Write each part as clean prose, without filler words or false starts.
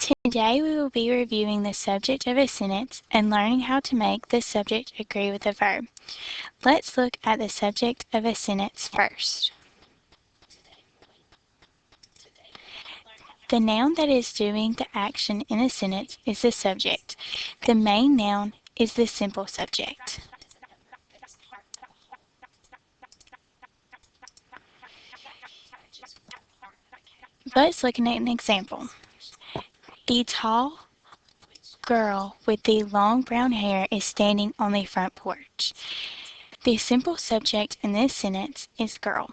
Today we will be reviewing the subject of a sentence and learning how to make the subject agree with the verb. Let's look at the subject of a sentence first. The noun that is doing the action in a sentence is the subject. The main noun is the simple subject. Let's look at an example. The tall girl with the long brown hair is standing on the front porch. The simple subject in this sentence is girl.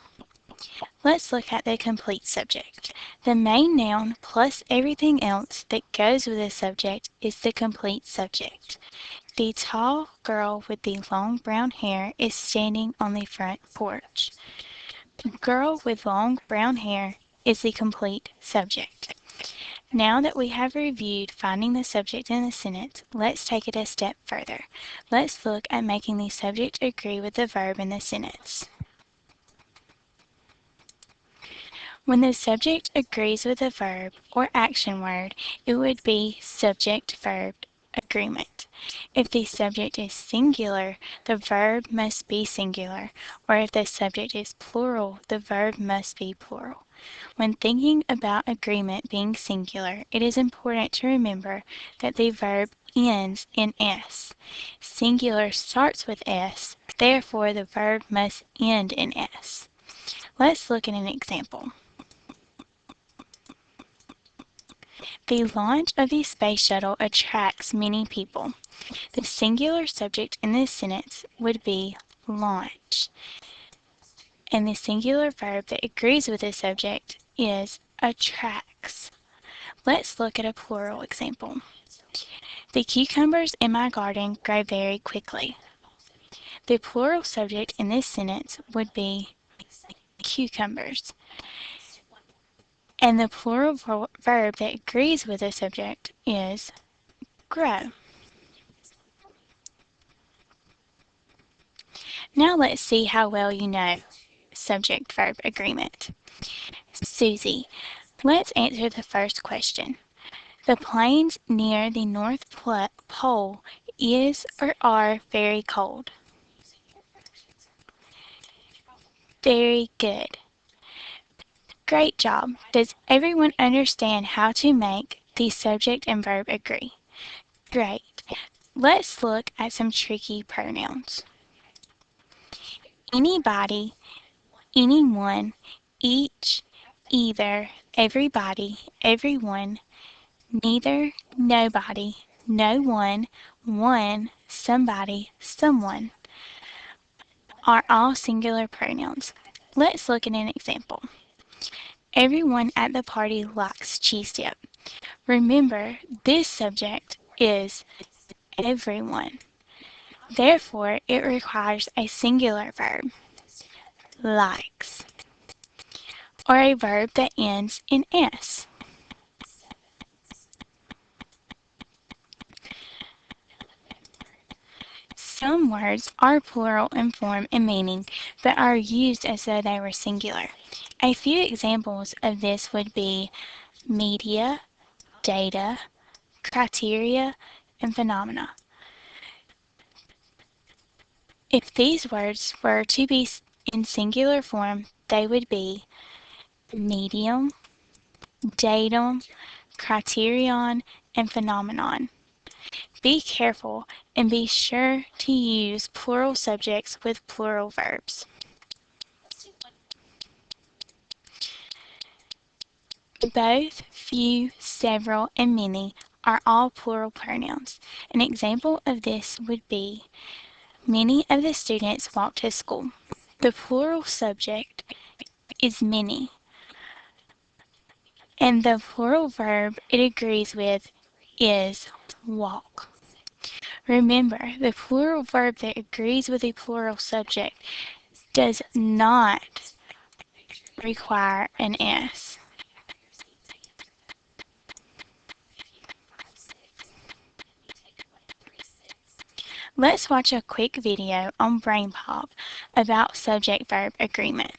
Let's look at the complete subject. The main noun plus everything else that goes with the subject is the complete subject. The tall girl with the long brown hair is standing on the front porch. Girl with long brown hair is the complete subject. Now that we have reviewed finding the subject in the sentence, let's take it a step further. Let's look at making the subject agree with the verb in the sentence. When the subject agrees with a verb or action word, it would be subject-verb agreement. If the subject is singular, the verb must be singular, or if the subject is plural, the verb must be plural. When thinking about agreement being singular, it is important to remember that the verb ends in S. Singular starts with S, therefore the verb must end in S. Let's look at an example. The launch of the space shuttle attracts many people. The singular subject in this sentence would be launch. And the singular verb that agrees with the subject is attracts. Let's look at a plural example. The cucumbers in my garden grow very quickly. The plural subject in this sentence would be cucumbers. And the plural verb that agrees with the subject is grow. Now let's see how well you know subject-verb agreement. Susie, let's answer the first question. The plains near the North Pole is or are very cold. Very good. Great job. Does everyone understand how to make the subject and verb agree? Great. Let's look at some tricky pronouns. Anybody, anyone, each, either, everybody, everyone, neither, nobody, no one, somebody, someone are all singular pronouns. Let's look at an example. Everyone at the party likes cheese dip. Remember, this subject is everyone. Therefore, it requires a singular verb, likes, or a verb that ends in S. Some words are plural in form and meaning, but are used as though they were singular. A few examples of this would be media, data, criteria, and phenomena. If these words were to be in singular form, they would be medium, datum, criterion, and phenomenon. Be careful and be sure to use plural subjects with plural verbs. Both, few, several, and many are all plural pronouns. An example of this would be many of the students walk to school. The plural subject is many, and the plural verb it agrees with is walk. Remember, the plural verb that agrees with the plural subject does not require an S. Let's watch a quick video on BrainPop about subject-verb agreement.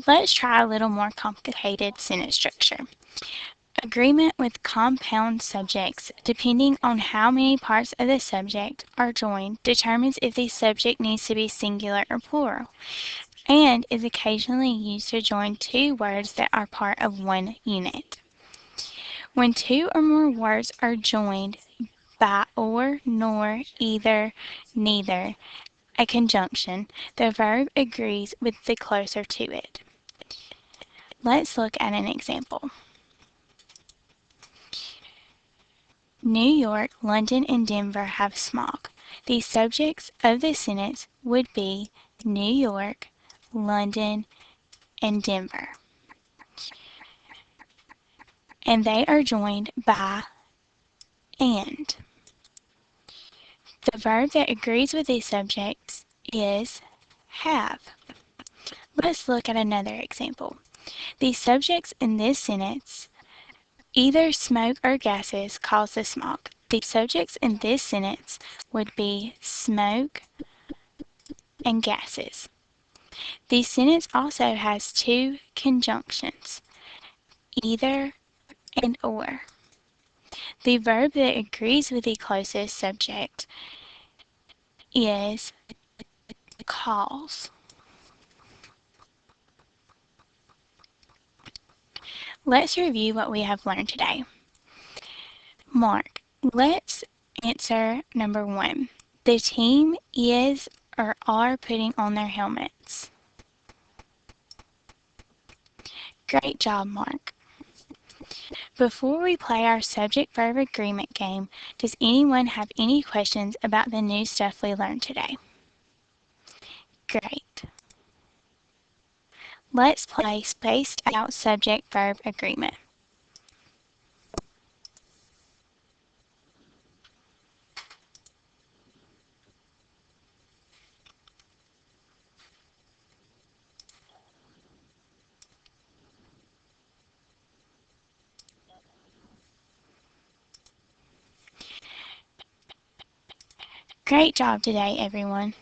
Let's try a little more complicated sentence structure. Agreement with compound subjects, depending on how many parts of the subject are joined, determines if the subject needs to be singular or plural, and is occasionally used to join two words that are part of one unit. When two or more words are joined by or, nor, either, neither, a conjunction, the verb agrees with the closer to it. Let's look at an example. New York, London, and Denver have smog. The subjects of the sentence would be New York, London, and Denver. And they are joined by and. The verb that agrees with these subjects is have. Let's look at another example. The subjects in this sentence, either smoke or gases cause the smog. The subjects in this sentence would be smoke and gases. The sentence also has two conjunctions, either and or. The verb that agrees with the closest subject is cause. Let's review what we have learned today. Mark, let's answer number 1. The team is or are putting on their helmets. Great job, Mark. Before we play our subject-verb agreement game, does anyone have any questions about the new stuff we learned today? Great. Let's play spaced out subject-verb agreement. Great job today, everyone.